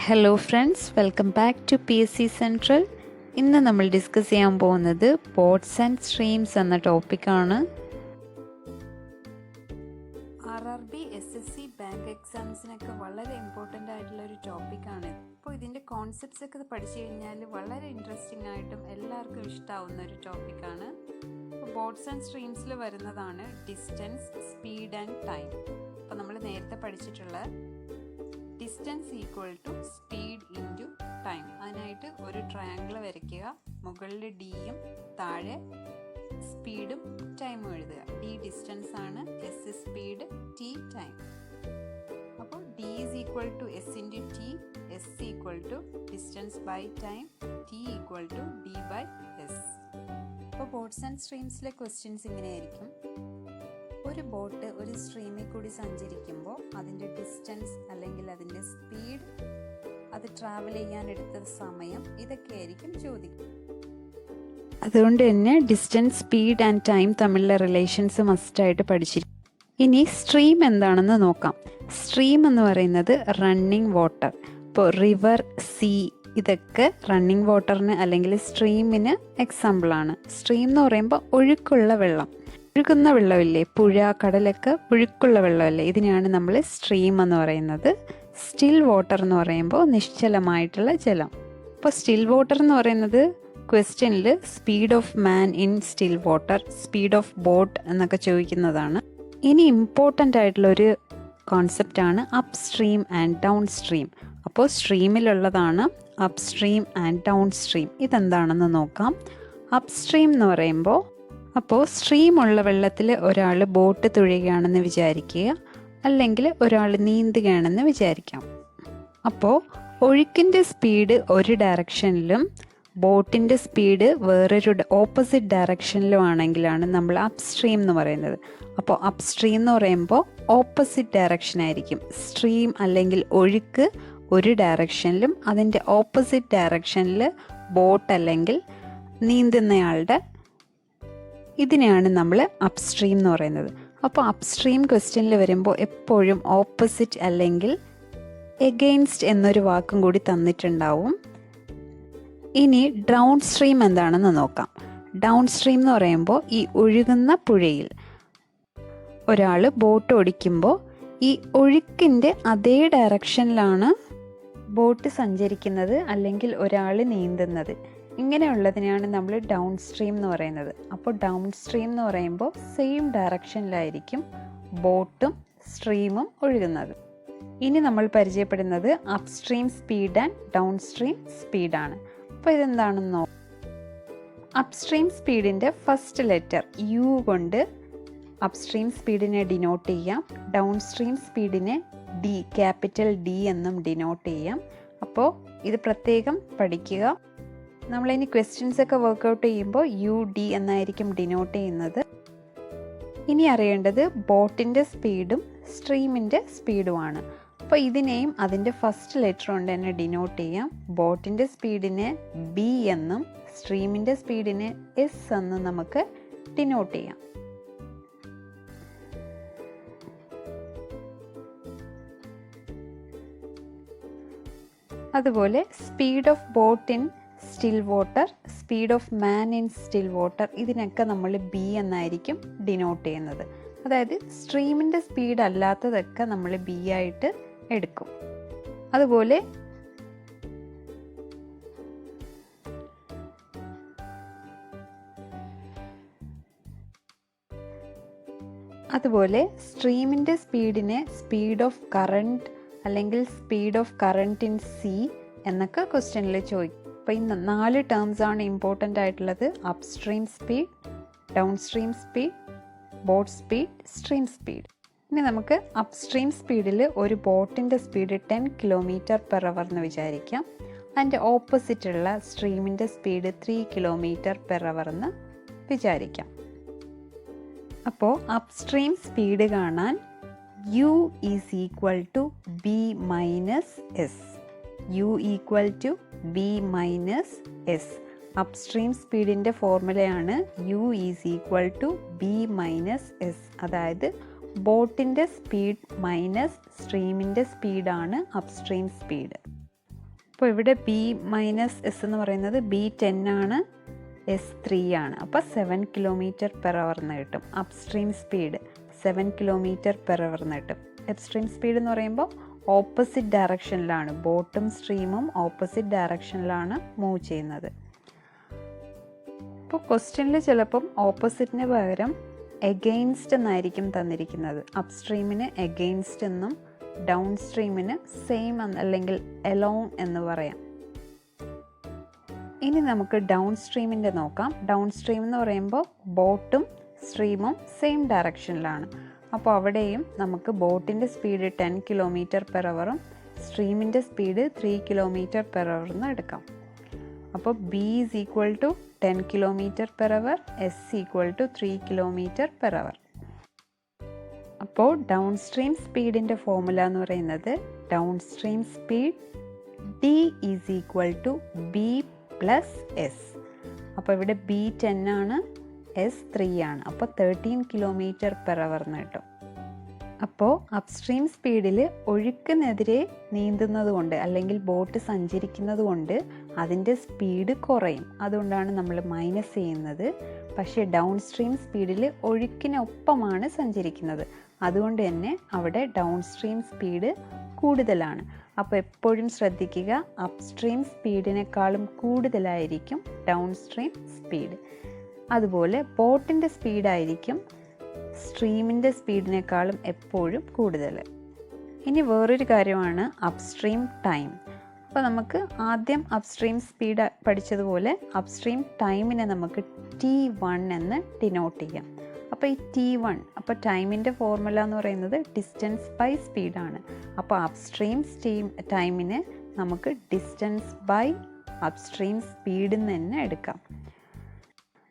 Hello friends, welcome back to PSC central. ഇന്ന് നമ്മൾ discuss ചെയ്യാൻ പോകുന്നത് പോർട്സ് ആൻഡ് സ്ട്രീംസ് എന്ന ടോപ്പിക്കാണ്. RRB SSC ബാങ്ക് എക്സാംസിനൊക്കെ വളരെ ഇമ്പോർട്ടൻ്റ് ആയിട്ടുള്ള ഒരു ടോപ്പിക്കാണ്. അപ്പോൾ ഇതിൻ്റെ കോൺസെപ്റ്റ്സ് ഒക്കെ പഠിച്ചു കഴിഞ്ഞാൽ വളരെ ഇൻട്രസ്റ്റിംഗ് ആയിട്ടും എല്ലാവർക്കും ഇഷ്ടമാവുന്ന ഒരു ടോപ്പിക്കാണ്. അപ്പോൾ പോർട്സ് ആൻഡ് സ്ട്രീംസിൽ വരുന്നതാണ് ഡിസ്റ്റൻസ്, സ്പീഡ് ആൻഡ് ടൈം. അപ്പോൾ നമ്മൾ നേരത്തെ പഠിച്ചിട്ടുള്ള distance equal to speed into time. അതിനായിട്ട് ഒരു ട്രയാങ്കിൾ വരയ്ക്കുക. മുകളിൽ ഡിയും താഴെ സ്പീഡും ടൈമും എഴുതുക. ഡി ഡിസ്റ്റൻസ് ആണ്, എസ് സ്പീഡ്, ടി ടൈം. അപ്പോൾ D is equal to S into T, S equal to distance by time, T equal to D by S. അപ്പോൾ ബോട്ട്സ് ആൻഡ് സ്ട്രീംസിലെ ക്വസ്റ്റ്യൻസ് ഇങ്ങനെയായിരിക്കും. ഒരു ബോട്ട് ഒരു സ്ട്രീമിൽ കൂടി സഞ്ചരിക്കുമ്പോൾ അതിൻ്റെ ഡിസ്റ്റൻസ് അല്ലെങ്കിൽ അതിൻ്റെ സ്പീഡ്, അത് ട്രാവൽ ചെയ്യാൻ എടുത്ത സമയം, ഇതൊക്കെയായിരിക്കും ചോദിക്കുക. അതുകൊണ്ട് തന്നെ ഡിസ്റ്റൻസ്, സ്പീഡ് ആൻഡ് ടൈം തമ്മിലുള്ള റിലേഷൻസ് മസ്റ്റായിട്ട് പഠിച്ചിരിക്കും. ഇനി സ്ട്രീം എന്താണെന്ന് നോക്കാം. സ്ട്രീം എന്ന് പറയുന്നത് റണ്ണിങ് വാട്ടർ. ഇപ്പോൾ റിവർ, സീ, ഇതൊക്കെ റണ്ണിങ് വാട്ടറിന് അല്ലെങ്കിൽ സ്ട്രീമിന് എക്സാമ്പിളാണ്. സ്ട്രീം എന്ന് പറയുമ്പോൾ ഒഴുക്കുള്ള വെള്ളം, ഒഴുകുന്ന വെള്ളമില്ലേ, പുഴ, കടലൊക്കെ ഒഴുക്കുള്ള വെള്ളമല്ലേ, ഇതിനെയാണ് നമ്മൾ സ്ട്രീം എന്ന് പറയുന്നത്. സ്റ്റിൽ വാട്ടർ എന്ന് പറയുമ്പോൾ നിശ്ചലമായിട്ടുള്ള ജലം. അപ്പോൾ സ്റ്റിൽ വാട്ടർ എന്ന് പറയുന്നത് ക്വസ്റ്റ്യനിൽ speed of man in still water, speed of boat എന്നൊക്കെ ചോദിക്കുന്നതാണ്. ഇനി ഇമ്പോർട്ടൻ്റ് ആയിട്ടുള്ളൊരു കോൺസെപ്റ്റാണ് upstream and downstream. അപ്പോൾ സ്ട്രീമിലുള്ളതാണ് upstream and downstream. ഇതെന്താണെന്ന് നോക്കാം. അപ്പ് സ്ട്രീം എന്ന് പറയുമ്പോൾ, അപ്പോൾ സ്ട്രീം ഉള്ള വെള്ളത്തിൽ ഒരാൾ ബോട്ട് തുഴയുകയാണെന്ന് വിചാരിക്കുക, അല്ലെങ്കിൽ ഒരാൾ നീന്തുകയാണെന്ന് വിചാരിക്കാം. അപ്പോൾ ഒഴുക്കിൻ്റെ സ്പീഡ് ഒരു ഡയറക്ഷനിലും ബോട്ടിൻ്റെ സ്പീഡ് വേറൊരു ഓപ്പോസിറ്റ് ഡയറക്ഷനിലും ആണെങ്കിലാണ് നമ്മൾ അപ്പ് സ്ട്രീം എന്ന് പറയുന്നത്. അപ്പോൾ അപ്പ് സ്ട്രീം എന്ന് പറയുമ്പോൾ ഓപ്പോസിറ്റ് ഡയറക്ഷൻ ആയിരിക്കും. സ്ട്രീം അല്ലെങ്കിൽ ഒഴുക്ക് ഒരു ഡയറക്ഷനിലും അതിൻ്റെ ഓപ്പോസിറ്റ് ഡയറക്ഷനിൽ ബോട്ട് അല്ലെങ്കിൽ നീന്തുന്നയാളുടെ, ഇതിനെയാണ് നമ്മൾ അപ്സ്ട്രീം എന്ന് പറയുന്നത്. അപ്പോൾ അപ്സ്ട്രീം ക്വസ്റ്റ്യനിൽ വരുമ്പോൾ എപ്പോഴും ഓപ്പോസിറ്റ് അല്ലെങ്കിൽ എഗെയിൻസ്റ്റ് എന്നൊരു വാക്കും കൂടി തന്നിട്ടുണ്ടാവും. ഇനി ഡൗൺ സ്ട്രീം എന്താണെന്ന് നോക്കാം. ഡൗൺ സ്ട്രീം എന്ന് പറയുമ്പോൾ ഈ ഒഴുകുന്ന പുഴയിൽ ഒരാൾ ബോട്ട് ഓടിക്കുമ്പോൾ ഈ ഒഴുക്കിൻ്റെ അതേ ഡയറക്ഷനിലാണ് ബോട്ട് സഞ്ചരിക്കുന്നത് അല്ലെങ്കിൽ ഒരാൾ നീന്തുന്നത്. ഇങ്ങനെയുള്ളതിനെയാണ് നമ്മൾ ഡൗൺ സ്ട്രീം എന്ന് പറയുന്നത്. അപ്പോൾ ഡൗൺ സ്ട്രീം എന്ന് പറയുമ്പോൾ സെയിം ഡയറക്ഷനിലായിരിക്കും ബോട്ടും സ്ട്രീമും ഒഴുകുന്നത്. ഇനി നമ്മൾ പരിചയപ്പെടുന്നത് upstream speed and downstream സ്പീഡാണ്. അപ്പോൾ ഇതെന്താണെന്ന് നോക്കാം. അപ്പ് സ്ട്രീം സ്പീഡിൻ്റെ ഫസ്റ്റ് ലെറ്റർ യു കൊണ്ട് അപ്പ് സ്ട്രീം സ്പീഡിനെ ഡിനോട്ട് ചെയ്യാം. ഡൗൺ സ്ട്രീം സ്പീഡിനെ ഡി, ക്യാപിറ്റൽ ഡി എന്നും ഡിനോട്ട് ചെയ്യാം. അപ്പോൾ ഇത് പ്രത്യേകം പഠിക്കുക. നമ്മളിനി ക്വസ്റ്റ്യൻസ് ഒക്കെ വർക്കൗട്ട് ചെയ്യുമ്പോൾ യു ഡി എന്നായിരിക്കും ഡിനോട്ട് ചെയ്യുന്നത്. ഇനി അറിയേണ്ടത് ബോട്ടിൻ്റെ സ്പീഡും സ്ട്രീമിൻ്റെ സ്പീഡുമാണ്. അപ്പോൾ ഇതിനെയും അതിൻ്റെ ഫസ്റ്റ് ലെറ്റർ കൊണ്ട് തന്നെ ഡിനോട്ട് ചെയ്യാം. ബോട്ടിൻ്റെ സ്പീഡിനെ ബി എന്നും സ്ട്രീമിൻ്റെ സ്പീഡിനെ എസ് എന്നും നമുക്ക് ഡിനോട്ട് ചെയ്യാം. അതുപോലെ speed of boat in still water, speed of man in still water, ഇതിനൊക്കെ നമ്മൾ ബി എന്നായിരിക്കും ഡിനോട്ട് ചെയ്യുന്നത്. അതായത് സ്ട്രീമിൻ്റെ സ്പീഡ് അല്ലാത്തതൊക്കെ നമ്മൾ ബി ആയിട്ട് എടുക്കും. അതുപോലെ സ്ട്രീമിൻ്റെ സ്പീഡിനെ സ്പീഡ് ഓഫ് കറണ്ട് അല്ലെങ്കിൽ speed of current in C എന്നൊക്കെ ക്വസ്റ്റ്യനിൽ ചോദിക്കും. അപ്പോൾ ഈ 4 ടേംസ് ആണ് ഇമ്പോർട്ടൻ്റ് ആയിട്ടുള്ളത്. Up stream speed, down stream speed, boat speed, stream speed. ഇനി നമുക്ക് അപ്പ് സ്ട്രീം സ്പീഡിൽ ഒരു ബോട്ടിൻ്റെ സ്പീഡ് 10 km/h എന്ന് വിചാരിക്കാം. അതിൻ്റെ ഓപ്പോസിറ്റുള്ള സ്ട്രീമിൻ്റെ സ്പീഡ് 3 km/h എന്ന് വിചാരിക്കാം. അപ്പോൾ അപ്പ് സ്ട്രീം സ്പീഡ് കാണാൻ U is equal to B minus S. U equal to B minus S. Upstream സ്പീഡിൻ്റെ ഫോർമുലയാണ് U is equal to B minus S. അതായത് ബോട്ടിൻ്റെ സ്പീഡ് മൈനസ് സ്ട്രീമിൻ്റെ സ്പീഡാണ് അപ്പ് സ്ട്രീം സ്പീഡ്. അപ്പോൾ ഇവിടെ B-S എന്ന് പറയുന്നത് B10 ആണ്, S3 ആണ്. അപ്പോൾ 7 km/h എന്ന് കിട്ടും. അപ്സ്ട്രീം സ്പീഡ് 7 km/h എന്ന് കിട്ടും. അപ്സ്ട്രീം സ്പീഡ് എന്ന് പറയുമ്പോൾ ഓപ്പോസിറ്റ് ഡയറക്ഷനിലാണ്, ബോട്ടും സ്ട്രീമും ഓപ്പോസിറ്റ് ഡയറക്ഷനിലാണ് മൂവ് ചെയ്യുന്നത്. അപ്പോൾ ക്വസ്റ്റ്യനിൽ ചിലപ്പം ഓപ്പോസിറ്റിന് പകരം എഗെയിൻസ്റ്റ് എന്നായിരിക്കും തന്നിരിക്കുന്നത്. അപ്സ്ട്രീമിന് എഗെയിൻസ്റ്റ് എന്നും ഡൗൺ സ്ട്രീമിന് സെയിം അല്ലെങ്കിൽ എലോങ് എന്ന് പറയാം. ഇനി നമുക്ക് ഡൗൺ സ്ട്രീമിൻ്റെ നോക്കാം. ഡൗൺ സ്ട്രീം എന്ന് പറയുമ്പോൾ ബോട്ടും സ്ട്രീമും സെയിം ഡയറക്ഷനിലാണ്. അപ്പോൾ അവിടെയും നമുക്ക് ബോട്ടിൻ്റെ സ്പീഡ് 10 km/h സ്ട്രീമിൻ്റെ സ്പീഡ് 3 km/h എന്ന് എടുക്കാം. അപ്പോൾ B = 10 km/h, S = 3 km/h. അപ്പോൾ ഡൗൺ സ്ട്രീം സ്പീഡിൻ്റെ ഫോർമുല എന്ന് പറയുന്നത് down stream speed D = B+S. അപ്പോൾ ഇവിടെ B10 ആണ്, S3 ആണ്. അപ്പോൾ 13 km/h എന്ന് കിട്ടും. അപ്പോൾ അപ്സ്ട്രീം സ്പീഡിൽ ഒഴുക്കിനെതിരെ നീന്തുന്നത് കൊണ്ട് അല്ലെങ്കിൽ ബോട്ട് സഞ്ചരിക്കുന്നത് കൊണ്ട് അതിൻ്റെ സ്പീഡ് കുറയും. അതുകൊണ്ടാണ് നമ്മൾ മൈനസ് ചെയ്യുന്നത്. പക്ഷേ ഡൗൺ സ്ട്രീം സ്പീഡിൽ ഒഴുക്കിനൊപ്പമാണ് സഞ്ചരിക്കുന്നത്. അതുകൊണ്ട് തന്നെ അവിടെ ഡൗൺ സ്ട്രീം സ്പീഡ് കൂടുതലാണ്. അപ്പോൾ എപ്പോഴും ശ്രദ്ധിക്കുക, അപ്സ്ട്രീം സ്പീഡിനേക്കാളും കൂടുതലായിരിക്കും ഡൗൺ സ്ട്രീം സ്പീഡ്. അതുപോലെ ബോട്ടിൻ്റെ സ്പീഡായിരിക്കും സ്ട്രീമിൻ്റെ സ്പീഡിനേക്കാളും എപ്പോഴും കൂടുതൽ. ഇനി വേറൊരു കാര്യമാണ് അപ്സ്ട്രീം ടൈം. അപ്പോൾ നമുക്ക് ആദ്യം അപ്സ്ട്രീം സ്പീഡ് പഠിച്ചതുപോലെ അപ്സ്ട്രീം ടൈമിനെ നമുക്ക് T1 എന്ന് ഡിനോട്ട് ചെയ്യാം. അപ്പോൾ ഈ T1, അപ്പോൾ ടൈമിൻ്റെ ഫോർമുല എന്ന് പറയുന്നത് ഡിസ്റ്റൻസ് ബൈ സ്പീഡാണ്. അപ്പോൾ അപ്സ്ട്രീം ടൈമിനെ നമുക്ക് ഡിസ്റ്റൻസ് ബൈ അപ്സ്ട്രീം സ്പീഡിൽ നിന്ന് തന്നെ എടുക്കാം.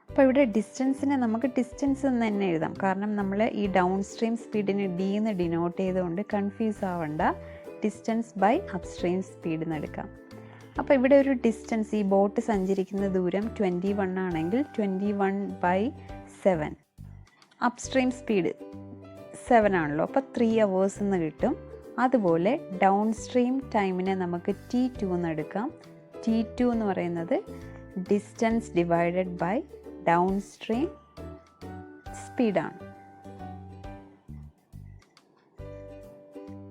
അപ്പോൾ ഇവിടെ ഡിസ്റ്റൻസിനെ നമുക്ക് ഡിസ്റ്റൻസ് എന്ന് തന്നെ എഴുതാം. കാരണം നമ്മൾ ഈ ഡൗൺ സ്ട്രീം സ്പീഡിന് D എന്ന് ഡിനോട്ട് ചെയ്തുകൊണ്ട് കൺഫ്യൂസ് ആവണ്ട. ഡിസ്റ്റൻസ് ബൈ അപ്സ്ട്രീം സ്പീഡ് എന്ന് എടുക്കാം. അപ്പോൾ ഇവിടെ ഒരു ഡിസ്റ്റൻസ്, ഈ ബോട്ട് സഞ്ചരിക്കുന്ന ദൂരം 21 ആണെങ്കിൽ 21/7. അപ്സ്ട്രീം സ്പീഡ് 7 ആണല്ലോ, അപ്പോൾ 3 hours എന്ന് കിട്ടും. അതുപോലെ ഡൗൺ സ്ട്രീം ടൈമിനെ നമുക്ക് T2 എന്ന് എടുക്കാം. T2 എന്ന് പറയുന്നത് distance divided by downstream സ്പീഡാണ്.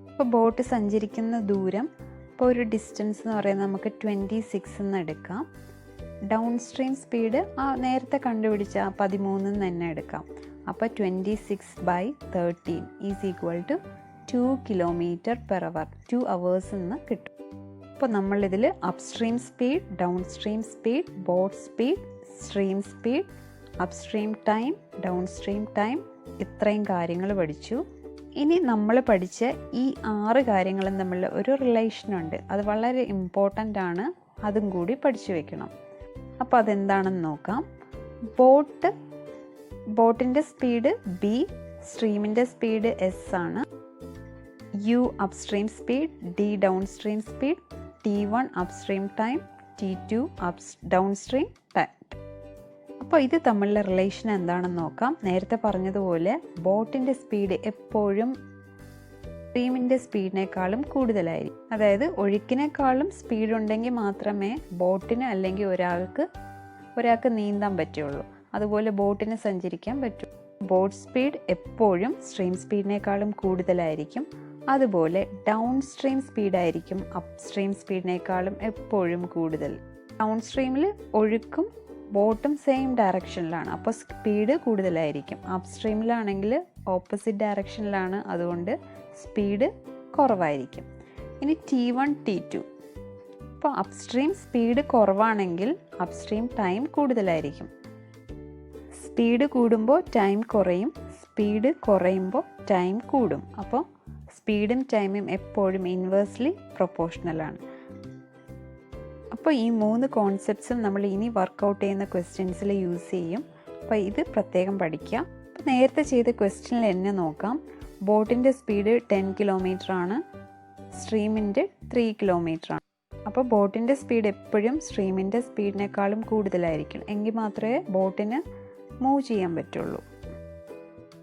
ഇപ്പോൾ ബോട്ട് സഞ്ചരിക്കുന്ന ദൂരം, ഇപ്പോൾ ഒരു ഡിസ്റ്റൻസ് എന്ന് പറയുന്നത് നമുക്ക് 26 എന്ന് എടുക്കാം. ഡൗൺ സ്ട്രീം സ്പീഡ് നേരത്തെ കണ്ടുപിടിച്ച 13 എന്ന് തന്നെ എടുക്കാം. അപ്പോൾ 26/13 = 2 km/h, 2 hours എന്ന് കിട്ടും. അപ്പോൾ നമ്മളിതിൽ upstream speed, down stream speed, boat speed, stream speed, upstream time, down stream time, ഇത്രയും കാര്യങ്ങൾ പഠിച്ചു. ഇനി നമ്മൾ പഠിച്ച ഈ 6 കാര്യങ്ങളും തമ്മിൽ ഒരു റിലേഷനുണ്ട്. അത് വളരെ ഇമ്പോർട്ടൻ്റ് ആണ്, അതും കൂടി പഠിച്ചു വെക്കണം. അപ്പോൾ അതെന്താണെന്ന് നോക്കാം. ബോട്ടിൻ്റെ സ്പീഡ് B, സ്ട്രീമിൻ്റെ സ്പീഡ് S ആണ്. U upstream speed, D down stream speed, T1 upstream time, T2 down stream time. അപ്പോൾ ഇത് തമ്മിലുള്ള റിലേഷൻ എന്താണെന്ന് നോക്കാം. നേരത്തെ പറഞ്ഞതുപോലെ ബോട്ടിൻ്റെ സ്പീഡ് എപ്പോഴും സ്ട്രീമിൻ്റെ സ്പീഡിനേക്കാളും കൂടുതലായിരിക്കും. അതായത് ഒഴുക്കിനേക്കാളും സ്പീഡ് ഉണ്ടെങ്കിൽ മാത്രമേ ബോട്ടിന് അല്ലെങ്കിൽ ഒരാൾക്ക് നീന്താൻ പറ്റുള്ളൂ. അതുപോലെ ബോട്ടിന് സഞ്ചരിക്കാൻ പറ്റും. ബോട്ട് സ്പീഡ് എപ്പോഴും സ്ട്രീം സ്പീഡിനേക്കാളും കൂടുതലായിരിക്കും. അതുപോലെ ഡൗൺ സ്ട്രീം സ്പീഡായിരിക്കും അപ്സ്ട്രീം സ്പീഡിനേക്കാളും എപ്പോഴും കൂടുതൽ. ഡൗൺ സ്ട്രീമിൽ ഒഴുക്കും ബോട്ടും സെയിം ഡയറക്ഷനിലാണ്, അപ്പോൾ സ്പീഡ് കൂടുതലായിരിക്കും. അപ്സ്ട്രീമിലാണെങ്കിൽ ഓപ്പോസിറ്റ് ഡയറക്ഷനിലാണ്, അതുകൊണ്ട് സ്പീഡ് കുറവായിരിക്കും. ഇനി T1, T2. അപ്പോൾ അപ്സ്ട്രീം സ്പീഡ് കുറവാണെങ്കിൽ അപ്സ്ട്രീം ടൈം കൂടുതലായിരിക്കും. സ്പീഡ് കൂടുമ്പോൾ ടൈം കുറയും, സ്പീഡ് കുറയുമ്പോൾ ടൈം കൂടും. അപ്പോൾ സ്പീഡും ടൈമും എപ്പോഴും ഇൻവേഴ്സ്ലി പ്രൊപ്പോർഷണലാണ്. അപ്പോൾ ഈ 3 കോൺസെപ്റ്റ്സും നമ്മൾ ഇനി വർക്കൗട്ട് ചെയ്യുന്ന ക്വസ്റ്റ്യൻസിൽ യൂസ് ചെയ്യും. അപ്പോൾ ഇത് പ്രത്യേകം പഠിക്കുക. അപ്പോൾ നേരത്തെ ചെയ്ത ക്വസ്റ്റ്യനിൽ തന്നെ നോക്കാം. ബോട്ടിൻ്റെ സ്പീഡ് 10 km ആണ്, സ്ട്രീമിൻ്റെ 3 km ആണ്. അപ്പോൾ ബോട്ടിൻ്റെ സ്പീഡ് എപ്പോഴും സ്ട്രീമിൻ്റെ സ്പീഡിനേക്കാളും കൂടുതലായിരിക്കും. എങ്കിൽ മാത്രമേ ബോട്ടിന് മൂവ് ചെയ്യാൻ പറ്റുള്ളൂ.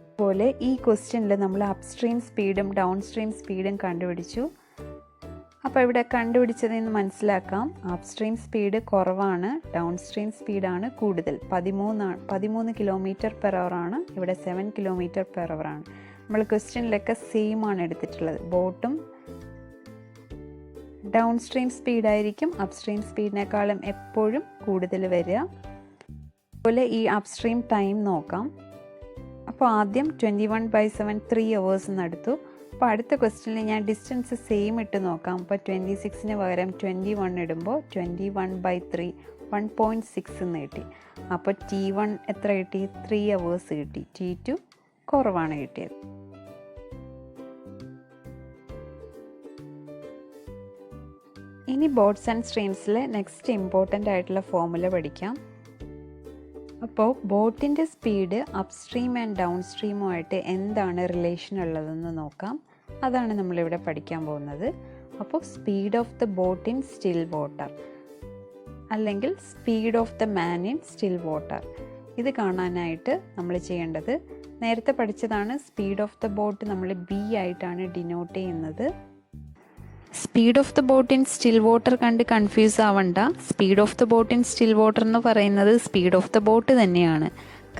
അതുപോലെ ഈ ക്വസ്റ്റ്യനിൽ നമ്മൾ അപ്സ്ട്രീം സ്പീഡും ഡൗൺ സ്ട്രീം സ്പീഡും കണ്ടുപിടിച്ചു. അപ്പോൾ ഇവിടെ കണ്ടുപിടിച്ചതിൽ നിന്ന് മനസ്സിലാക്കാം അപ്സ്ട്രീം സ്പീഡ് കുറവാണ്, ഡൗൺ സ്ട്രീം സ്പീഡാണ് കൂടുതൽ. 13 km/h ആണ്, ഇവിടെ 7 km/h ആണ്. നമ്മൾ ക്വസ്റ്റ്യനിലൊക്കെ സെയിം ആണ് എടുത്തിട്ടുള്ളത്. ബോട്ടും ഡൗൺ സ്ട്രീം സ്പീഡായിരിക്കും അപ്സ്ട്രീം സ്പീഡിനേക്കാളും എപ്പോഴും കൂടുതൽ വരിക. അതുപോലെ ഈ അപ്സ്ട്രീം ടൈം നോക്കാം. അപ്പോൾ ആദ്യം 21/7 3 hours എടുത്തു. അപ്പോൾ അടുത്ത ക്വസ്റ്റ്യനിൽ ഞാൻ ഡിസ്റ്റൻസ് സെയിം ഇട്ട് നോക്കാം. അപ്പോൾ 26 പകരം 21 ഇടുമ്പോൾ 21/3 1.6 എന്ന് കിട്ടി. അപ്പോൾ T1 എത്ര കിട്ടി? 3 hours കിട്ടി. T2 കുറവാണ് കിട്ടിയത്. ഇനി ബോട്ട്സ് ആൻഡ് സ്ട്രീംസിലെ നെക്സ്റ്റ് ഇമ്പോർട്ടൻ്റ് ആയിട്ടുള്ള ഫോർമുല പഠിക്കാം. അപ്പോൾ ബോട്ടിൻ്റെ സ്പീഡ് അപ്സ്ട്രീം ആൻഡ് ഡൗൺ സ്ട്രീമുമായിട്ട് എന്താണ് റിലേഷൻ ഉള്ളതെന്ന് നോക്കാം. അതാണ് നമ്മളിവിടെ പഠിക്കാൻ പോകുന്നത്. അപ്പോൾ speed of the boat in still water അല്ലെങ്കിൽ speed of the man in still water, ഇത് കാണാനായിട്ട് നമ്മൾ ചെയ്യേണ്ടത് നേരത്തെ പഠിച്ചതാണ്. സ്പീഡ് ഓഫ് ദ ബോട്ട് നമ്മൾ B ആയിട്ടാണ് ഡിനോട്ട് ചെയ്യുന്നത്. Speed of the boat in still water കണ്ട് കൺഫ്യൂസ് ആവണ്ട. Speed of the boat in still water എന്ന് പറയുന്നത് സ്പീഡ് ഓഫ് ദ ബോട്ട് തന്നെയാണ്.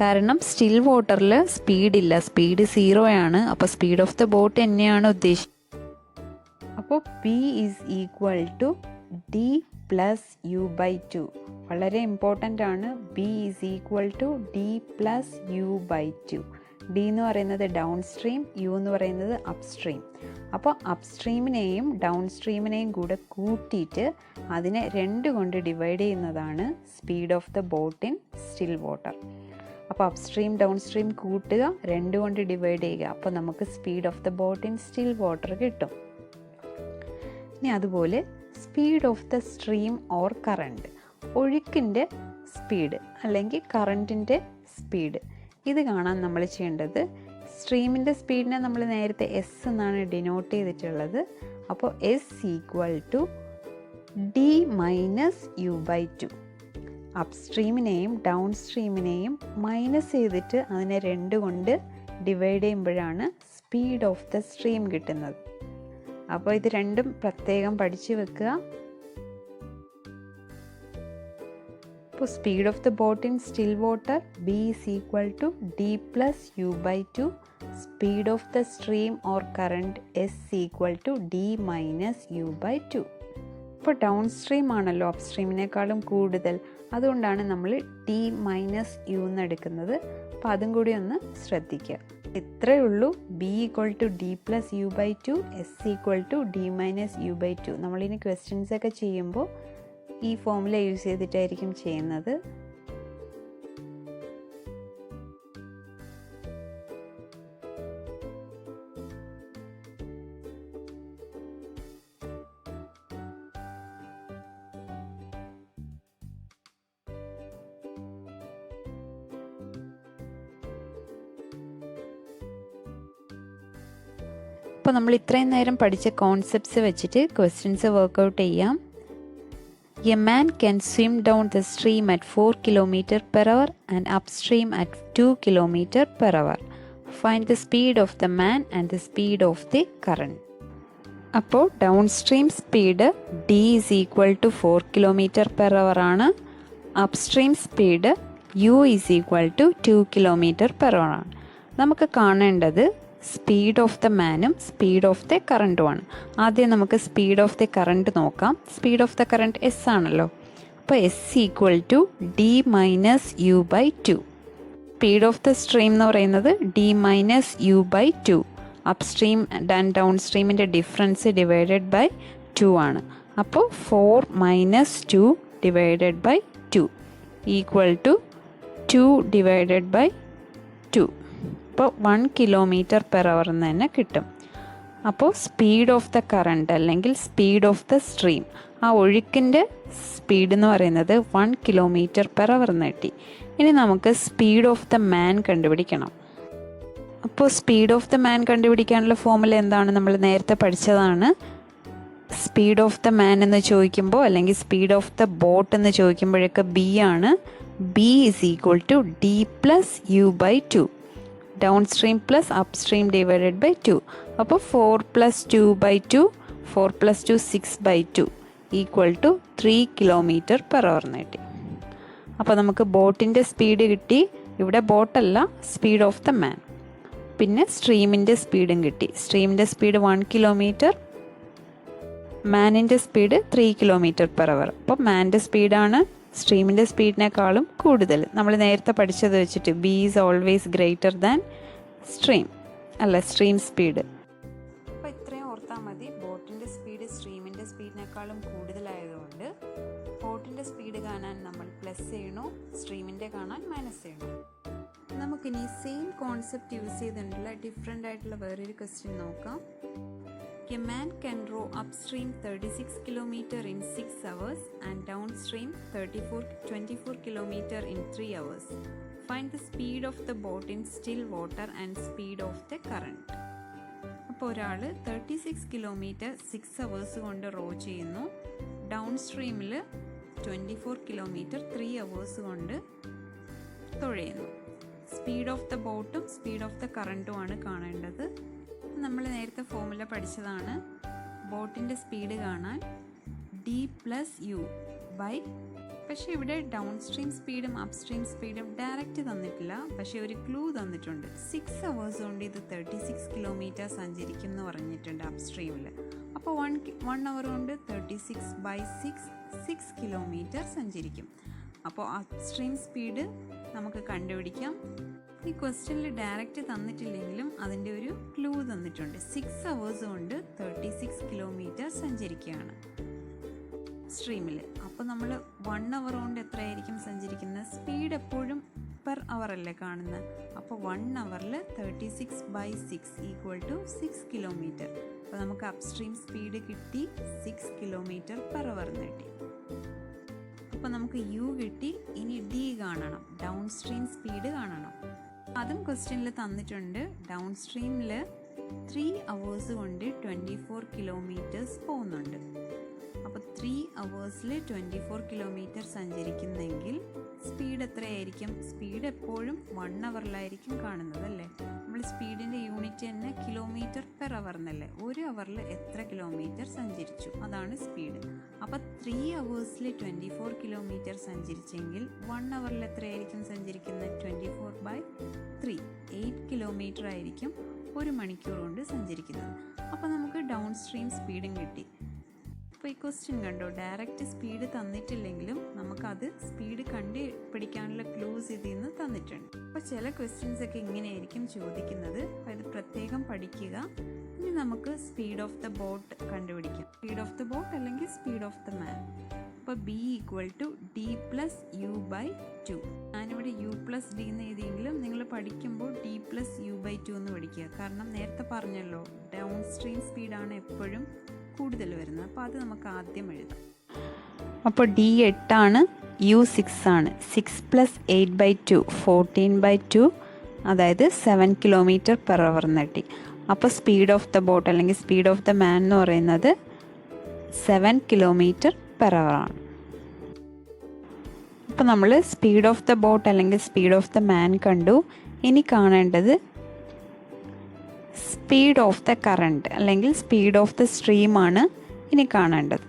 കാരണം സ്റ്റിൽ വാട്ടറിൽ സ്പീഡില്ല, സ്പീഡ് 0 ആണ്. അപ്പോൾ സ്പീഡ് ഓഫ് ദ ബോട്ട് തന്നെയാണ് ഉദ്ദേശിക്കുന്നത്. അപ്പോൾ P is equal to D plus U/2. വളരെ ഇമ്പോർട്ടൻ്റ് ആണ്. B is equal to D plus U/2. D എന്ന് പറയുന്നത് ഡൗൺ സ്ട്രീം, U എന്ന് പറയുന്നത് അപ്സ്ട്രീം. അപ്പോൾ അപ്സ്ട്രീമിനെയും ഡൗൺ സ്ട്രീമിനെയും കൂടെ കൂട്ടിയിട്ട് അതിനെ 2 കൊണ്ട് ഡിവൈഡ് ചെയ്യുന്നതാണ് speed of the boat in still water. അപ്പോൾ അപ്സ്ട്രീം ഡൗൺ സ്ട്രീം കൂട്ടുക, 2 കൊണ്ട് ഡിവൈഡ് ചെയ്യുക. അപ്പോൾ നമുക്ക് speed of the boat in still water കിട്ടും. ഇനി അതുപോലെ speed of the stream or current, ഒഴുക്കിൻ്റെ സ്പീഡ് അല്ലെങ്കിൽ കറണ്ടിൻ്റെ സ്പീഡ്, ഇത് കാണാൻ നമ്മൾ ചെയ്യേണ്ടത് സ്ട്രീമിൻ്റെ സ്പീഡിനെ നമ്മൾ നേരത്തെ S എന്നാണ് ഡിനോട്ട് ചെയ്തിട്ടുള്ളത്. അപ്പോൾ S equal to D minus U/2. അപ്സ്ട്രീമിനെയും ഡൗൺ സ്ട്രീമിനെയും മൈനസ് ചെയ്തിട്ട് അതിനെ 2 കൊണ്ട് ഡിവൈഡ് ചെയ്യുമ്പോഴാണ് സ്പീഡ് ഓഫ് ദ സ്ട്രീം കിട്ടുന്നത്. അപ്പോൾ ഇത് രണ്ടും പ്രത്യേകം പഠിച്ചു വെക്കുക. അപ്പോൾ speed of the boat in still water B is equal to D plus U/2. Speed of the stream or current S equal to D minus U/2. ഇപ്പോൾ ഡൗൺ സ്ട്രീം ആണല്ലോ അപ്സ്ട്രീമിനേക്കാളും കൂടുതൽ, അതുകൊണ്ടാണ് നമ്മൾ D മൈനസ് U എന്ന് എടുക്കുന്നത്. അപ്പോൾ അതും കൂടി ഒന്ന് ശ്രദ്ധിക്കുക. ഇത്രയേ ഉള്ളൂ. B equal to D plus U/2, S equal to D minus U/2. നമ്മളിനി ക്വസ്റ്റ്യൻസ് ഒക്കെ ചെയ്യുമ്പോൾ ഈ ഫോർമുല യൂസ് ചെയ്തിട്ടായിരിക്കും ചെയ്യുന്നത്. അപ്പോൾ നമ്മൾ ഇത്രയും നേരം പഠിച്ച കോൺസെപ്റ്റ്സ് വെച്ചിട്ട് ക്വസ്റ്റ്യൻസ് വർക്കൗട്ട് ചെയ്യാം. A man can swim down the stream at 4 km/h and upstream at 2 km/h. Find the speed of the man and the speed of the current. അപ്പോൾ down stream speed D is equal to 4 km/h ആണ്. Upstream speed U is equal to 2 km/h ആണ്. നമുക്ക് കാണേണ്ടത് speed of the മാനും speed of the കറണ്ടുമാണ്. ആദ്യം നമുക്ക് speed of the current നോക്കാം. Speed of the current S ആണല്ലോ. അപ്പോൾ S equal to D minus U/2. Speed of the stream എന്ന് പറയുന്നത് D minus U/2. Upstream and down സ്ട്രീമിൻ്റെ ഡിഫറൻസ് ഡിവൈഡഡ് ബൈ 2 ആണ്. അപ്പോൾ 4 minus 2 divided by 2 equal to 2 divided by 2. അപ്പോൾ 1 km/h എന്ന് തന്നെ കിട്ടും. അപ്പോൾ സ്പീഡ് ഓഫ് ദ കറണ്ട് അല്ലെങ്കിൽ സ്പീഡ് ഓഫ് ദ സ്ട്രീം, ആ ഒഴുക്കിൻ്റെ സ്പീഡ് എന്ന് പറയുന്നത് 1 km/h എന്ന് കിട്ടി. ഇനി നമുക്ക് സ്പീഡ് ഓഫ് ദ മാൻ കണ്ടുപിടിക്കണം. അപ്പോൾ സ്പീഡ് ഓഫ് ദ മാൻ കണ്ടുപിടിക്കാനുള്ള ഫോർമുല എന്താണ്? നമ്മൾ നേരത്തെ പഠിച്ചതാണ്. സ്പീഡ് ഓഫ് ദ മാൻ എന്ന് ചോദിക്കുമ്പോൾ അല്ലെങ്കിൽ സ്പീഡ് ഓഫ് ദ ബോട്ട് എന്ന് ചോദിക്കുമ്പോഴൊക്കെ B ആണ്. B is equal to D plus U/2. Downstream plus upstream divided by 2. അപ്പോൾ 4 + 2/2 4 + 2 6/2 = 3 km/h എന്ന് കിട്ടി. അപ്പോൾ നമുക്ക് ബോട്ടിൻ്റെ സ്പീഡ് കിട്ടി. ഇവിടെ ബോട്ടല്ല, സ്പീഡ് ഓഫ് ദ മാൻ. പിന്നെ സ്ട്രീമിൻ്റെ സ്പീഡും കിട്ടി. സ്ട്രീമിൻ്റെ സ്പീഡ് 1 km, മാനിൻ്റെ സ്പീഡ് 3 km/h. അപ്പോൾ മാൻ്റെ സ്പീഡാണ് സ്ട്രീമിൻ്റെ സ്പീഡിനേക്കാളും കൂടുതൽ. നമ്മൾ നേരത്തെ പഠിച്ചത് വെച്ചിട്ട് B is always greater than stream, അല്ല സ്ട്രീം സ്പീഡ്. അപ്പോൾ ഇത്രയും ഓർത്താൽ മതി. ബോട്ടിൻ്റെ സ്പീഡ് സ്ട്രീമിൻ്റെ സ്പീഡിനേക്കാളും കൂടുതലായതുകൊണ്ട് ബോട്ടിൻ്റെ സ്പീഡ് കാണാൻ നമ്മൾ പ്ലസ് ചെയ്യണോ, സ്ട്രീമിൻ്റെ കാണാൻ മൈനസ് ചെയ്യണോ. നമുക്കിനി സെയിം കോൺസെപ്റ്റ് യൂസ് ചെയ്തിട്ടുള്ള ഡിഫറെൻ്റ് ആയിട്ടുള്ള വേറൊരു ക്വസ്റ്റ്യൻ നോക്കാം. A man can row upstream 36 km in 6 hours and downstream 24 km in 3 hours. Find the speed of the boat in still water and speed of the current. അപ്പോൾ ഒരാൾ 36 km 6 hours കൊണ്ട് raw ചെയ്യുന്നു. Down സ്ട്രീമിൽ 24 km 3 hours കൊണ്ട് തുഴയുന്നു. Speed of the ബോട്ടും speed of the കറൻറ്റുമാണ് കാണേണ്ടത്. നമ്മൾ നേരത്തെ formula പഠിച്ചതാണ്. ബോട്ടിൻ്റെ സ്പീഡ് കാണാൻ D+U ബൈ, പക്ഷേ ഇവിടെ ഡൗൺ സ്ട്രീം സ്പീഡും അപ് സ്ട്രീം സ്പീഡും ഡയറക്റ്റ് തന്നിട്ടില്ല, പക്ഷേ ഒരു ക്ലൂ തന്നിട്ടുണ്ട്. 6 hours കൊണ്ട് ഇത് 36 km സഞ്ചരിക്കും എന്ന് പറഞ്ഞിട്ടുണ്ട് അപ് സ്ട്രീമിൽ. അപ്പോൾ 1 hour കൊണ്ട് 36/6 km സഞ്ചരിക്കും. അപ്പോൾ അപ് സ്ട്രീം സ്പീഡ് നമുക്ക് കണ്ടുപിടിക്കാം. ഈ ക്വസ്റ്റ്യനിൽ ഡയറക്റ്റ് തന്നിട്ടില്ലെങ്കിലും അതിൻ്റെ ഒരു ക്ലൂ തന്നിട്ടുണ്ട്. 6 hours കൊണ്ട് 36 km സഞ്ചരിക്കുകയാണ് സ്ട്രീമിൽ. അപ്പോൾ നമ്മൾ 1 hour കൊണ്ട് എത്രയായിരിക്കും സഞ്ചരിക്കുന്നത്? സ്പീഡ് എപ്പോഴും പെർ അവർ അല്ലേ കാണുന്നത്. അപ്പോൾ 1 hourൽ 36/6 = 6 km. അപ്പോൾ നമുക്ക് അപ് സ്ട്രീം സ്പീഡ് കിട്ടി 6 km/h എന്ന് കിട്ടി. അപ്പോൾ നമുക്ക് യു കിട്ടി. ഇനി ഡി കാണണം, ഡൗൺ സ്ട്രീം സ്പീഡ് കാണണം. അതും ക്വസ്റ്റ്യനിൽ തന്നിട്ടുണ്ട്. ഡൗൺ സ്ട്രീമിൽ 3 hours കൊണ്ട് 24 km പോകുന്നുണ്ട്. അപ്പോൾ 3 hours-ൽ 24 km സഞ്ചരിക്കുന്നെങ്കിൽ സ്പീഡ് എത്രയായിരിക്കും? സ്പീഡ് എപ്പോഴും 1 hour-ലായിരിക്കും കാണുന്നത് അല്ലേ. നമ്മൾ സ്പീഡിൻ്റെ യൂണിറ്റ് തന്നെ km/h എന്നല്ലേ. 1 hour-ൽ എത്ര കിലോമീറ്റർ സഞ്ചരിച്ചു, അതാണ് സ്പീഡ്. അപ്പോൾ 3 hours-ൽ 24 km സഞ്ചരിച്ചെങ്കിൽ 1 hour-ൽ എത്രയായിരിക്കും സഞ്ചരിക്കുന്നത്? 24/3 8 km ആയിരിക്കും 1 മണിക്കൂർ കൊണ്ട് സഞ്ചരിക്കുന്നത്. അപ്പോൾ നമുക്ക് ഡൗൺ സ്ട്രീം സ്പീഡും കിട്ടി. അപ്പോൾ ഈ ക്വസ്റ്റ്യൻ കണ്ടോ, ഡയറക്റ്റ് സ്പീഡ് തന്നിട്ടില്ലെങ്കിലും നമുക്കത് സ്പീഡ് കണ്ടുപിടിക്കാനുള്ള ക്ലൂസ് ഇതിൽ നിന്ന് തന്നിട്ടുണ്ട്. അപ്പോൾ ചില ക്വസ്റ്റ്യൻസ് ഒക്കെ ഇങ്ങനെയായിരിക്കും ചോദിക്കുന്നത്. അപ്പോൾ ഇത് പ്രത്യേകം പഠിക്കുക. ഇനി നമുക്ക് സ്പീഡ് ഓഫ് ദ ബോട്ട് കണ്ടുപിടിക്കാം. സ്പീഡ് ഓഫ് ദ ബോട്ട് അല്ലെങ്കിൽ സ്പീഡ് ഓഫ് ദ മാൻ. അപ്പോൾ B = D+U/2. ഞാനിവിടെ U+D എന്ന് എഴുതിയെങ്കിലും നിങ്ങൾ പഠിക്കുമ്പോൾ D+U/2 എന്ന് പഠിക്കുക. കാരണം നേരത്തെ പറഞ്ഞല്ലോ ഡൗൺ സ്ട്രീം സ്പീഡാണ് എപ്പോഴും കൂടുതൽ വരുന്നത്. അപ്പോൾ അത് നമുക്ക് ആദ്യം എഴുതാം. അപ്പോൾ D 8 ആണ്, U 6 ആണ്. 6 + 8/2 14/2, അതായത് 7 km/h എന്ന് കിട്ടി. അപ്പോൾ സ്പീഡ് ഓഫ് ദ ബോട്ട് അല്ലെങ്കിൽ സ്പീഡ് ഓഫ് ദ മാൻ എന്ന് പറയുന്നത് 7 km/h ആണ്. അപ്പോൾ നമ്മൾ സ്പീഡ് ഓഫ് ദ ബോട്ട് അല്ലെങ്കിൽ സ്പീഡ് ഓഫ് ദ മാൻ കണ്ടു. ഇനി കാണേണ്ടത് സ്പീഡ് ഓഫ് ദ കറണ്ട് അല്ലെങ്കിൽ സ്പീഡ് ഓഫ് ദ സ്ട്രീമാണ് ഇനി കാണേണ്ടത്.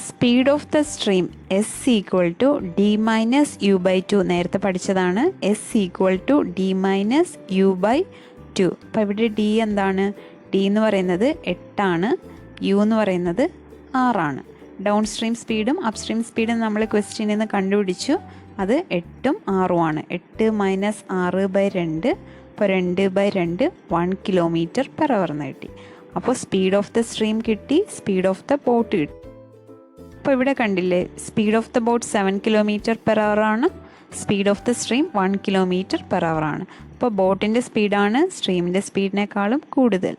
Speed of the stream S = D-U/2 നേരത്തെ പഠിച്ചതാണ്. S = D-U/2. അപ്പോൾ ഇവിടെ D എന്താണ്? D എന്ന് പറയുന്നത് 8 ആണ്, U എന്ന് പറയുന്നത് 6 ആണ്. ഡൗൺ സ്ട്രീം സ്പീഡും അപ് സ്ട്രീം സ്പീഡും നമ്മൾ ക്വസ്റ്റ്യനിൽ നിന്ന് കണ്ടുപിടിച്ചു. അത് 8ഉം 6ഉം ആണ്. 8 - 6/2, അപ്പോൾ 2/2 1 km/h എന്ന് കിട്ടി. അപ്പോൾ സ്പീഡ് ഓഫ് ദ സ്ട്രീം കിട്ടി, സ്പീഡ് ഓഫ് ദ ബോട്ട് കിട്ടി. അപ്പോൾ ഇവിടെ കണ്ടില്ലേ, speed of the boat 7 km/h ആണ്, speed of the stream 1 km/h ആണ്. അപ്പോൾ ബോട്ടിൻ്റെ സ്പീഡാണ് സ്ട്രീമിൻ്റെ സ്പീഡിനേക്കാളും കൂടുതൽ.